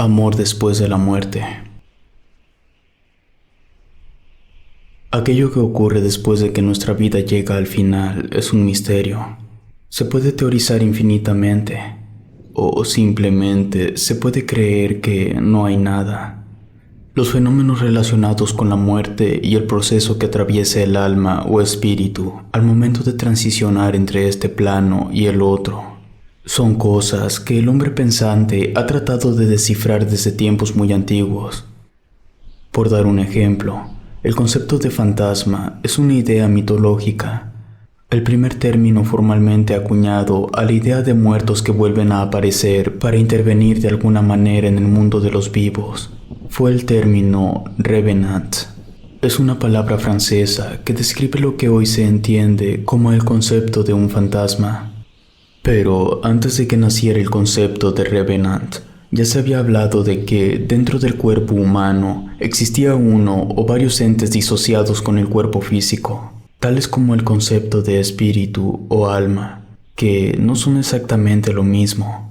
Amor después de la muerte. Aquello que ocurre después de que nuestra vida llega al final es un misterio. Se puede teorizar infinitamente, o simplemente se puede creer que no hay nada. Los fenómenos relacionados con la muerte y el proceso que atraviesa el alma o espíritu al momento de transicionar entre este plano y el otro son cosas que el hombre pensante ha tratado de descifrar desde tiempos muy antiguos. Por dar un ejemplo, el concepto de fantasma es una idea mitológica, el primer término formalmente acuñado a la idea de muertos que vuelven a aparecer para intervenir de alguna manera en el mundo de los vivos. Fue el término revenant. Es una palabra francesa que describe lo que hoy se entiende como el concepto de un fantasma. Pero antes de que naciera el concepto de revenant, ya se había hablado de que dentro del cuerpo humano existía uno o varios entes disociados con el cuerpo físico, tales como el concepto de espíritu o alma, que no son exactamente lo mismo.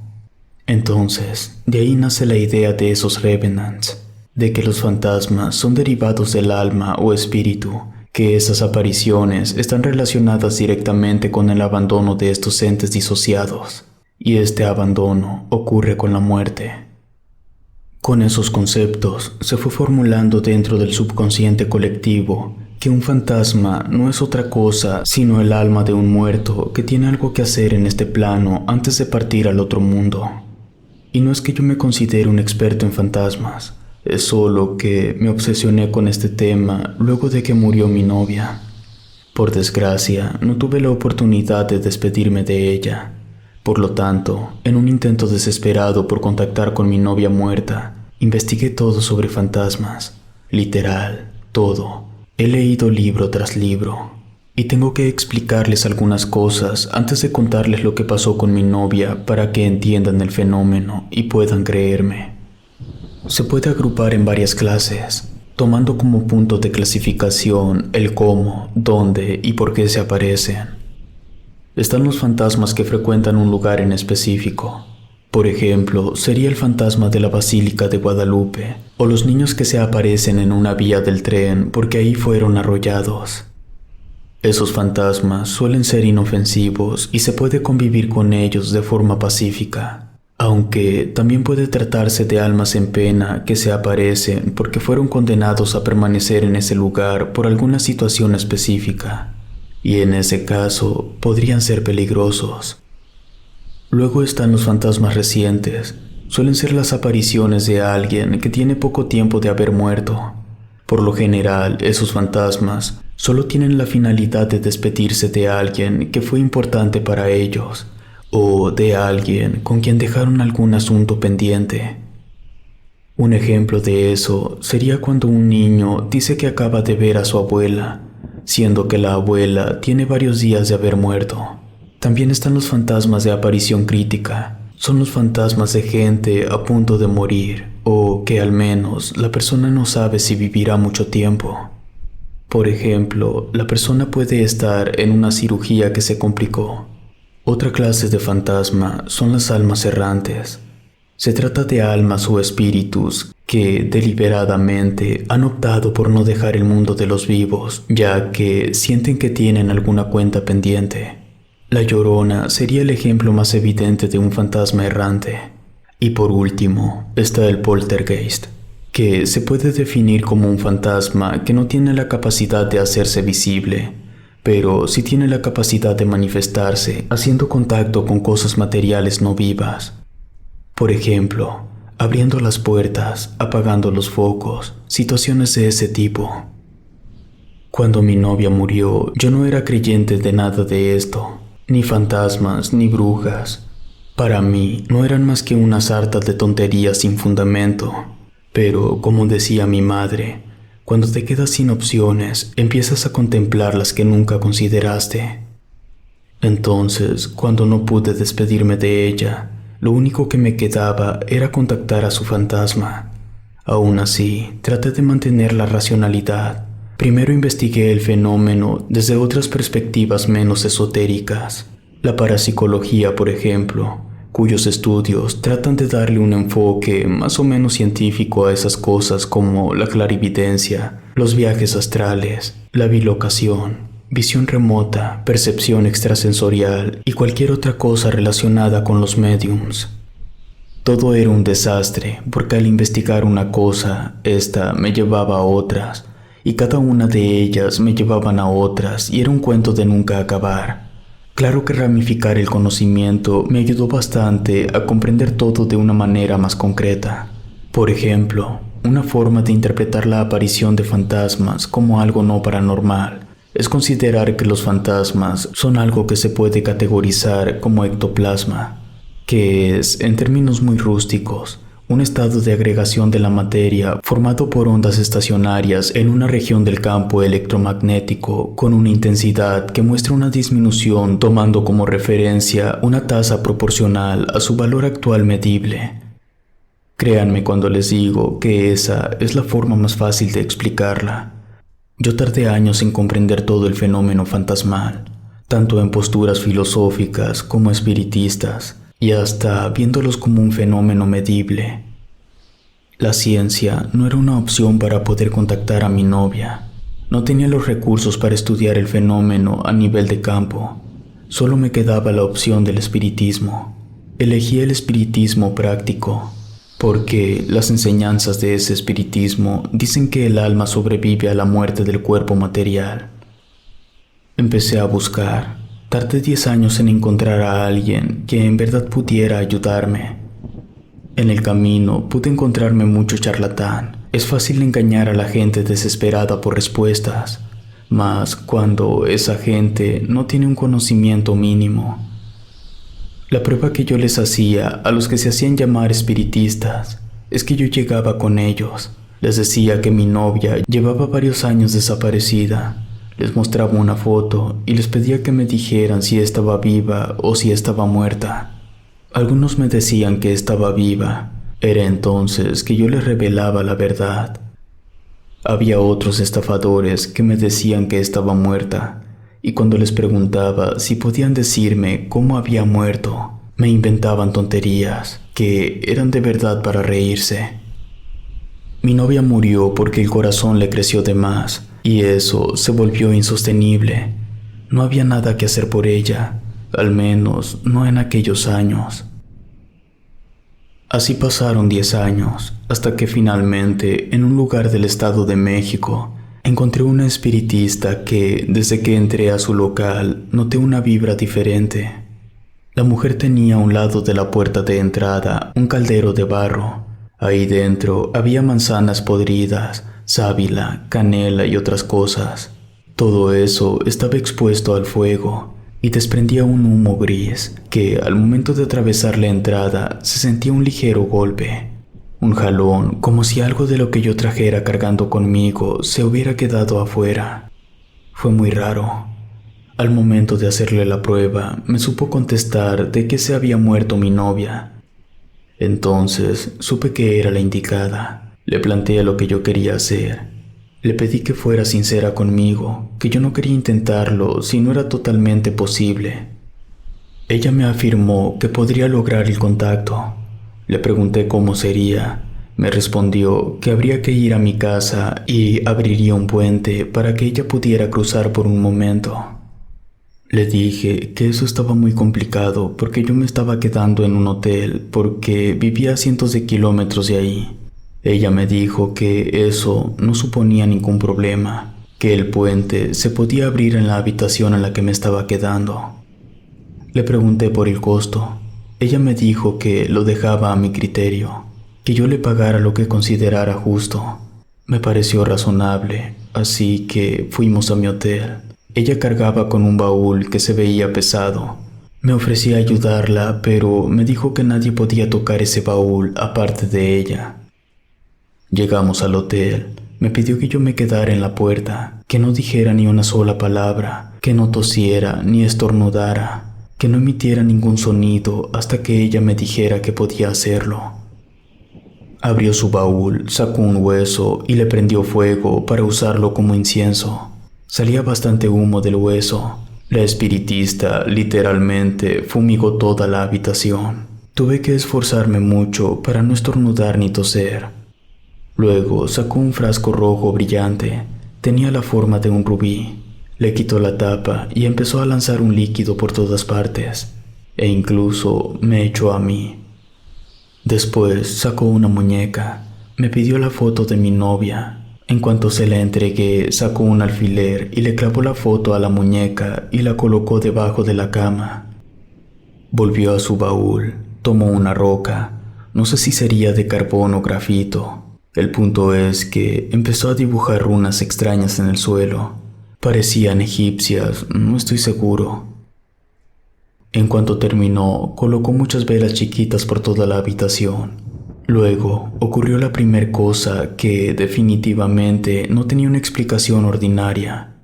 Entonces, de ahí nace la idea de esos revenants, de que los fantasmas son derivados del alma o espíritu, que esas apariciones están relacionadas directamente con el abandono de estos entes disociados, y este abandono ocurre con la muerte. Con esos conceptos se fue formulando dentro del subconsciente colectivo que un fantasma no es otra cosa sino el alma de un muerto que tiene algo que hacer en este plano antes de partir al otro mundo. Y no es que yo me considere un experto en fantasmas, es solo que me obsesioné con este tema luego de que murió mi novia. Por desgracia, no tuve la oportunidad de despedirme de ella. Por lo tanto, en un intento desesperado por contactar con mi novia muerta, investigué todo sobre fantasmas. Literal, todo. He leído libro tras libro. Y tengo que explicarles algunas cosas antes de contarles lo que pasó con mi novia para que entiendan el fenómeno y puedan creerme. Se puede agrupar en varias clases, tomando como punto de clasificación el cómo, dónde y por qué se aparecen. Están los fantasmas que frecuentan un lugar en específico. Por ejemplo, sería el fantasma de la Basílica de Guadalupe, o los niños que se aparecen en una vía del tren porque ahí fueron arrollados. Esos fantasmas suelen ser inofensivos y se puede convivir con ellos de forma pacífica. Aunque también puede tratarse de almas en pena que se aparecen porque fueron condenados a permanecer en ese lugar por alguna situación específica, y en ese caso podrían ser peligrosos. Luego están los fantasmas recientes, suelen ser las apariciones de alguien que tiene poco tiempo de haber muerto. Por lo general, esos fantasmas solo tienen la finalidad de despedirse de alguien que fue importante para ellos, o de alguien con quien dejaron algún asunto pendiente. Un ejemplo de eso sería cuando un niño dice que acaba de ver a su abuela, siendo que la abuela tiene varios días de haber muerto. También están los fantasmas de aparición crítica. Son los fantasmas de gente a punto de morir, o que al menos la persona no sabe si vivirá mucho tiempo. Por ejemplo, la persona puede estar en una cirugía que se complicó. Otra clase de fantasma son las almas errantes. Se trata de almas o espíritus que deliberadamente han optado por no dejar el mundo de los vivos, ya que sienten que tienen alguna cuenta pendiente. La Llorona sería el ejemplo más evidente de un fantasma errante. Y por último, está el poltergeist, que se puede definir como un fantasma que no tiene la capacidad de hacerse visible, pero sí tiene la capacidad de manifestarse haciendo contacto con cosas materiales no vivas. Por ejemplo, abriendo las puertas, apagando los focos, situaciones de ese tipo. Cuando mi novia murió, yo no era creyente de nada de esto, ni fantasmas, ni brujas. Para mí, no eran más que una sarta de tonterías sin fundamento. Pero, como decía mi madre, cuando te quedas sin opciones, empiezas a contemplar las que nunca consideraste. Entonces, cuando no pude despedirme de ella, lo único que me quedaba era contactar a su fantasma. Aún así, traté de mantener la racionalidad. Primero investigué el fenómeno desde otras perspectivas menos esotéricas. La parapsicología, por ejemplo, cuyos estudios tratan de darle un enfoque más o menos científico a esas cosas como la clarividencia, los viajes astrales, la bilocación, visión remota, percepción extrasensorial y cualquier otra cosa relacionada con los médiums. Todo era un desastre, porque al investigar una cosa, esta me llevaba a otras, y cada una de ellas me llevaban a otras, y era un cuento de nunca acabar. Claro que ramificar el conocimiento me ayudó bastante a comprender todo de una manera más concreta. Por ejemplo, una forma de interpretar la aparición de fantasmas como algo no paranormal es considerar que los fantasmas son algo que se puede categorizar como ectoplasma, que es, en términos muy rústicos, un estado de agregación de la materia formado por ondas estacionarias en una región del campo electromagnético con una intensidad que muestra una disminución tomando como referencia una tasa proporcional a su valor actual medible. Créanme cuando les digo que esa es la forma más fácil de explicarla. Yo tardé años en comprender todo el fenómeno fantasmal, tanto en posturas filosóficas como espiritistas, y hasta viéndolos como un fenómeno medible. La ciencia no era una opción para poder contactar a mi novia. No tenía los recursos para estudiar el fenómeno a nivel de campo. Solo me quedaba la opción del espiritismo. Elegí el espiritismo práctico, porque las enseñanzas de ese espiritismo dicen que el alma sobrevive a la muerte del cuerpo material. Empecé a buscar. Tardé 10 años en encontrar a alguien que en verdad pudiera ayudarme. En el camino pude encontrarme mucho charlatán. Es fácil engañar a la gente desesperada por respuestas, más cuando esa gente no tiene un conocimiento mínimo. La prueba que yo les hacía a los que se hacían llamar espiritistas es que yo llegaba con ellos. Les decía que mi novia llevaba varios años desaparecida. Les mostraba una foto y les pedía que me dijeran si estaba viva o si estaba muerta. Algunos me decían que estaba viva. Era entonces que yo les revelaba la verdad. Había otros estafadores que me decían que estaba muerta, y cuando les preguntaba si podían decirme cómo había muerto, me inventaban tonterías que eran de verdad para reírse. Mi novia murió porque el corazón le creció de más, y eso se volvió insostenible. No había nada que hacer por ella, al menos no en aquellos años. Así pasaron 10 años, hasta que finalmente, en un lugar del Estado de México, encontré una espiritista que, desde que entré a su local, noté una vibra diferente. La mujer tenía a un lado de la puerta de entrada un caldero de barro. Ahí dentro había manzanas podridas, sábila, canela y otras cosas. Todo eso estaba expuesto al fuego y desprendía un humo gris que, al momento de atravesar la entrada, se sentía un ligero golpe. Un jalón, como si algo de lo que yo trajera cargando conmigo se hubiera quedado afuera. Fue muy raro. Al momento de hacerle la prueba, me supo contestar de que se había muerto mi novia. Entonces supe que era la indicada. Le planteé lo que yo quería hacer. Le pedí que fuera sincera conmigo, que yo no quería intentarlo si no era totalmente posible. Ella me afirmó que podría lograr el contacto. Le pregunté cómo sería. Me respondió que habría que ir a mi casa y abriría un puente para que ella pudiera cruzar por un momento. Le dije que eso estaba muy complicado porque yo me estaba quedando en un hotel porque vivía a cientos de kilómetros de ahí. Ella me dijo que eso no suponía ningún problema, que el puente se podía abrir en la habitación en la que me estaba quedando. Le pregunté por el costo. Ella me dijo que lo dejaba a mi criterio, que yo le pagara lo que considerara justo. Me pareció razonable, así que fuimos a mi hotel. Ella cargaba con un baúl que se veía pesado. Me ofrecí a ayudarla, pero me dijo que nadie podía tocar ese baúl aparte de ella. Llegamos al hotel. Me pidió que yo me quedara en la puerta, que no dijera ni una sola palabra, que no tosiera ni estornudara, que no emitiera ningún sonido hasta que ella me dijera que podía hacerlo. Abrió su baúl, sacó un hueso y le prendió fuego para usarlo como incienso. Salía bastante humo del hueso. La espiritista literalmente fumigó toda la habitación. Tuve que esforzarme mucho para no estornudar ni toser. Luego sacó un frasco rojo brillante. Tenía la forma de un rubí. Le quitó la tapa y empezó a lanzar un líquido por todas partes, e incluso me echó a mí. Después sacó una muñeca. Me pidió la foto de mi novia. En cuanto se la entregué, sacó un alfiler y le clavó la foto a la muñeca y la colocó debajo de la cama. Volvió a su baúl, tomó una roca, no sé si sería de carbón o grafito. El punto es que empezó a dibujar runas extrañas en el suelo. Parecían egipcias, no estoy seguro. En cuanto terminó, colocó muchas velas chiquitas por toda la habitación. Luego ocurrió la primer cosa que definitivamente no tenía una explicación ordinaria.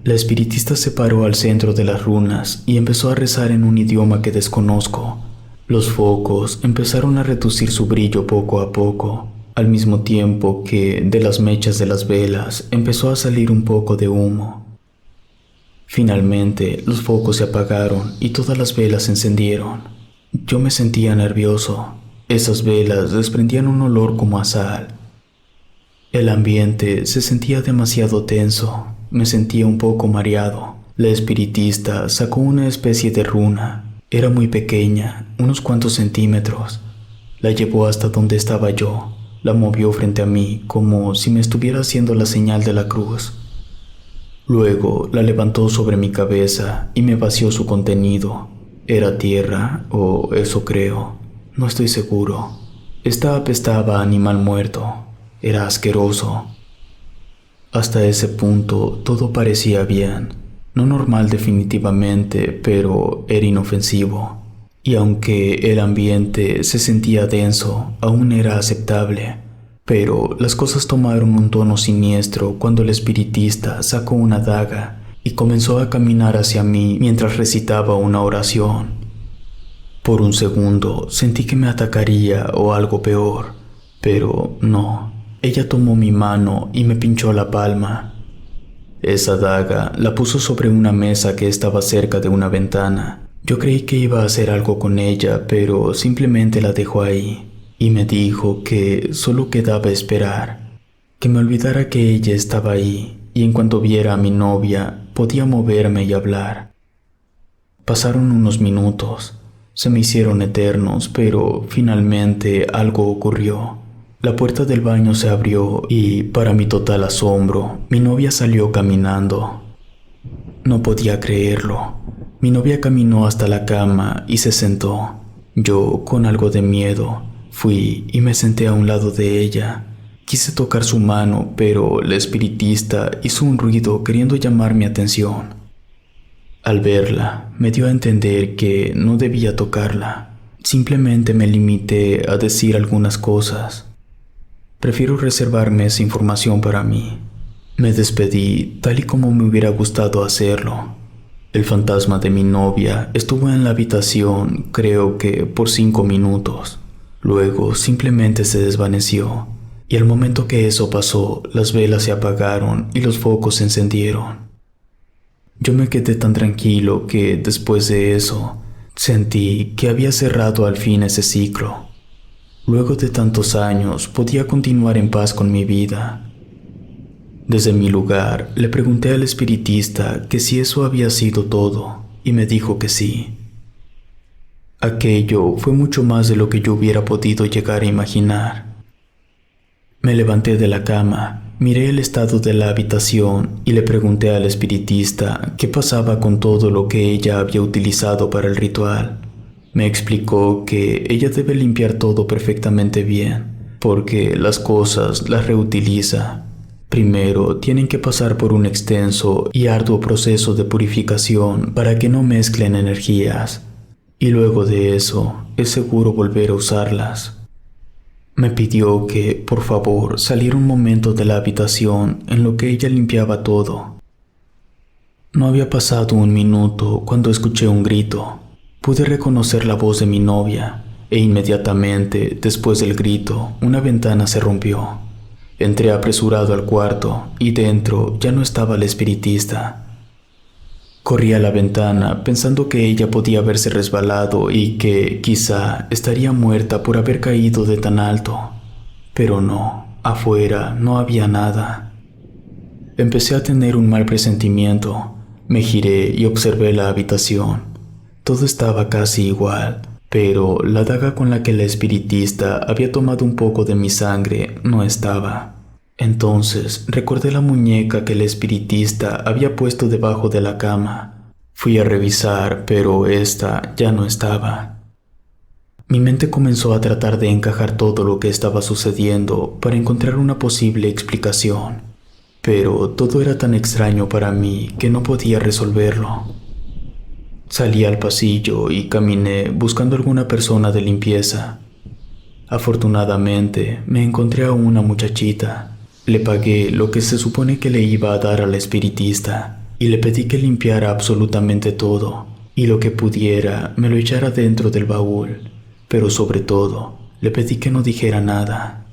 La espiritista se paró al centro de las runas y empezó a rezar en un idioma que desconozco. Los focos empezaron a reducir su brillo poco a poco, al mismo tiempo que de las mechas de las velas empezó a salir un poco de humo. Finalmente, los focos se apagaron y todas las velas se encendieron. Yo me sentía nervioso. Esas velas desprendían un olor como a sal. El ambiente se sentía demasiado tenso. Me sentía un poco mareado. La espiritista sacó una especie de runa. Era muy pequeña, unos cuantos centímetros. La llevó hasta donde estaba yo. La movió frente a mí como si me estuviera haciendo la señal de la cruz. Luego la levantó sobre mi cabeza y me vació su contenido. Era tierra, o eso creo. No estoy seguro. Esta apestaba a animal muerto. Era asqueroso. Hasta ese punto todo parecía bien. No normal definitivamente, pero era inofensivo. Y aunque el ambiente se sentía denso, aún era aceptable. Pero las cosas tomaron un tono siniestro cuando el espiritista sacó una daga y comenzó a caminar hacia mí mientras recitaba una oración. Por un segundo sentí que me atacaría o algo peor, pero no. Ella tomó mi mano y me pinchó la palma. Esa daga la puso sobre una mesa que estaba cerca de una ventana. Yo creí que iba a hacer algo con ella, pero simplemente la dejó ahí. Y me dijo que solo quedaba esperar, que me olvidara que ella estaba ahí, y en cuanto viera a mi novia, podía moverme y hablar. Pasaron unos minutos. Se me hicieron eternos, pero finalmente algo ocurrió. La puerta del baño se abrió y, para mi total asombro, mi novia salió caminando. No podía creerlo. Mi novia caminó hasta la cama y se sentó. Yo, con algo de miedo, fui y me senté a un lado de ella. Quise tocar su mano, pero la espiritista hizo un ruido queriendo llamar mi atención. Al verla, me dio a entender que no debía tocarla. Simplemente me limité a decir algunas cosas. Prefiero reservarme esa información para mí. Me despedí tal y como me hubiera gustado hacerlo. El fantasma de mi novia estuvo en la habitación, creo que por 5 minutos. Luego simplemente se desvaneció, y al momento que eso pasó, las velas se apagaron y los focos se encendieron. Yo me quedé tan tranquilo que después de eso sentí que había cerrado al fin ese ciclo. Luego de tantos años podía continuar en paz con mi vida. Desde mi lugar le pregunté al espiritista que si eso había sido todo y me dijo que sí. Aquello fue mucho más de lo que yo hubiera podido llegar a imaginar. Me levanté de la cama. Miré el estado de la habitación y le pregunté al espiritista qué pasaba con todo lo que ella había utilizado para el ritual. Me explicó que ella debe limpiar todo perfectamente bien, porque las cosas las reutiliza. Primero tienen que pasar por un extenso y arduo proceso de purificación para que no mezclen energías, y luego de eso es seguro volver a usarlas. Me pidió que, por favor, saliera un momento de la habitación en lo que ella limpiaba todo. No había pasado un minuto cuando escuché un grito. Pude reconocer la voz de mi novia, e inmediatamente, después del grito, una ventana se rompió. Entré apresurado al cuarto, y dentro ya no estaba el espiritista. Corrí a la ventana pensando que ella podía haberse resbalado y que quizá estaría muerta por haber caído de tan alto. Pero no, afuera no había nada. Empecé a tener un mal presentimiento. Me giré y observé la habitación. Todo estaba casi igual, pero la daga con la que la espiritista había tomado un poco de mi sangre no estaba. Entonces recordé la muñeca que el espiritista había puesto debajo de la cama. Fui a revisar, pero esta ya no estaba. Mi mente comenzó a tratar de encajar todo lo que estaba sucediendo para encontrar una posible explicación, pero todo era tan extraño para mí que no podía resolverlo. Salí al pasillo y caminé buscando alguna persona de limpieza. Afortunadamente, me encontré a una muchachita. Le pagué lo que se supone que le iba a dar a la espiritista y le pedí que limpiara absolutamente todo y lo que pudiera me lo echara dentro del baúl, pero sobre todo le pedí que no dijera nada.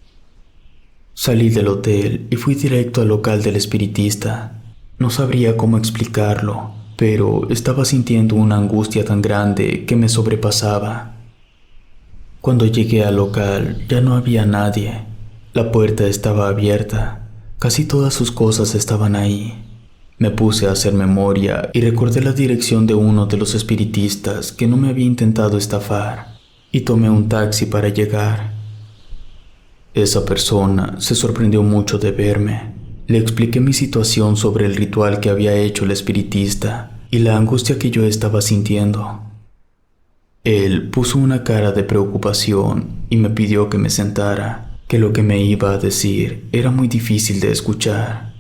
Salí del hotel y fui directo al local del espiritista. No sabría cómo explicarlo, pero estaba sintiendo una angustia tan grande que me sobrepasaba. Cuando llegué al local ya no había nadie. La puerta estaba abierta. Casi todas sus cosas estaban ahí. Me puse a hacer memoria y recordé la dirección de uno de los espiritistas que no me había intentado estafar, y tomé un taxi para llegar. Esa persona se sorprendió mucho de verme. Le expliqué mi situación sobre el ritual que había hecho el espiritista y la angustia que yo estaba sintiendo. Él puso una cara de preocupación y me pidió que me sentara, que lo que me iba a decir era muy difícil de escuchar.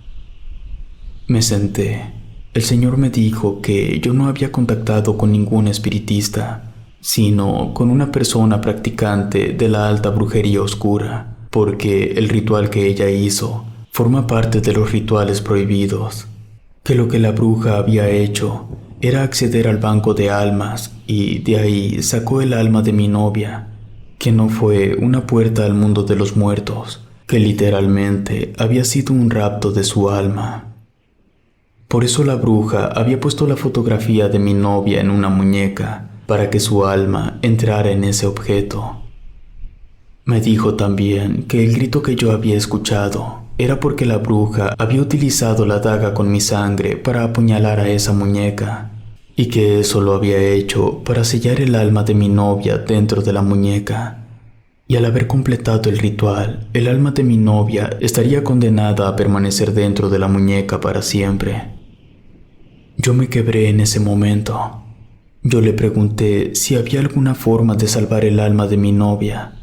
Me senté. El señor me dijo que yo no había contactado con ningún espiritista, sino con una persona practicante de la alta brujería oscura, porque el ritual que ella hizo forma parte de los rituales prohibidos, que lo que la bruja había hecho era acceder al banco de almas y de ahí sacó el alma de mi novia, que no fue una puerta al mundo de los muertos, que literalmente había sido un rapto de su alma. Por eso la bruja había puesto la fotografía de mi novia en una muñeca, para que su alma entrara en ese objeto. Me dijo también que el grito que yo había escuchado era porque la bruja había utilizado la daga con mi sangre para apuñalar a esa muñeca, y que eso lo había hecho para sellar el alma de mi novia dentro de la muñeca. Y al haber completado el ritual, el alma de mi novia estaría condenada a permanecer dentro de la muñeca para siempre. Yo me quebré en ese momento. Yo le pregunté si había alguna forma de salvar el alma de mi novia.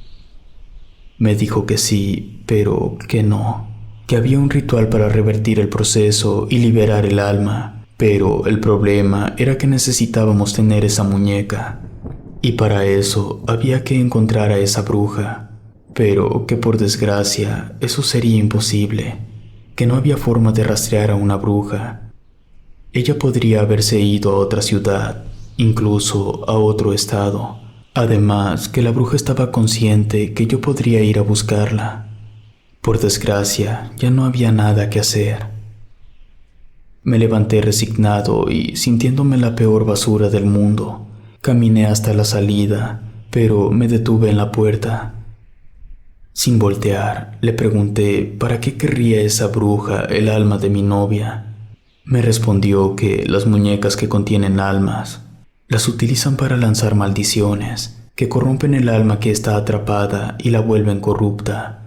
Me dijo que sí, pero que no, que había un ritual para revertir el proceso y liberar el alma. Pero el problema era que necesitábamos tener esa muñeca, y para eso había que encontrar a esa bruja, pero que por desgracia eso sería imposible, que no había forma de rastrear a una bruja. Ella podría haberse ido a otra ciudad, incluso a otro estado, además que la bruja estaba consciente que yo podría ir a buscarla. Por desgracia, ya no había nada que hacer. Me levanté resignado y, sintiéndome la peor basura del mundo, caminé hasta la salida, pero me detuve en la puerta. Sin voltear, le pregunté para qué querría esa bruja el alma de mi novia. Me respondió que las muñecas que contienen almas las utilizan para lanzar maldiciones que corrompen el alma que está atrapada y la vuelven corrupta.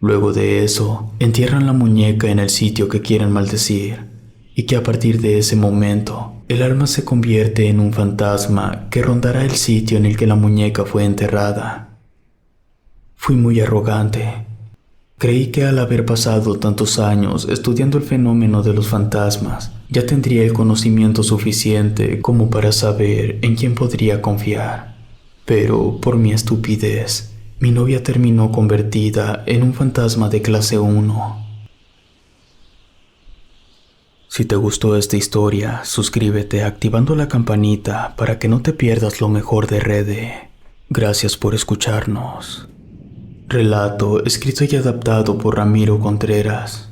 Luego de eso, entierran la muñeca en el sitio que quieren maldecir, y que a partir de ese momento, el alma se convierte en un fantasma que rondará el sitio en el que la muñeca fue enterrada. Fui muy arrogante. Creí que al haber pasado tantos años estudiando el fenómeno de los fantasmas, ya tendría el conocimiento suficiente como para saber en quién podría confiar. Pero por mi estupidez, mi novia terminó convertida en un fantasma de clase 1. Si te gustó esta historia, suscríbete activando la campanita para que no te pierdas lo mejor de Rede. Gracias por escucharnos. Relato escrito y adaptado por Ramiro Contreras.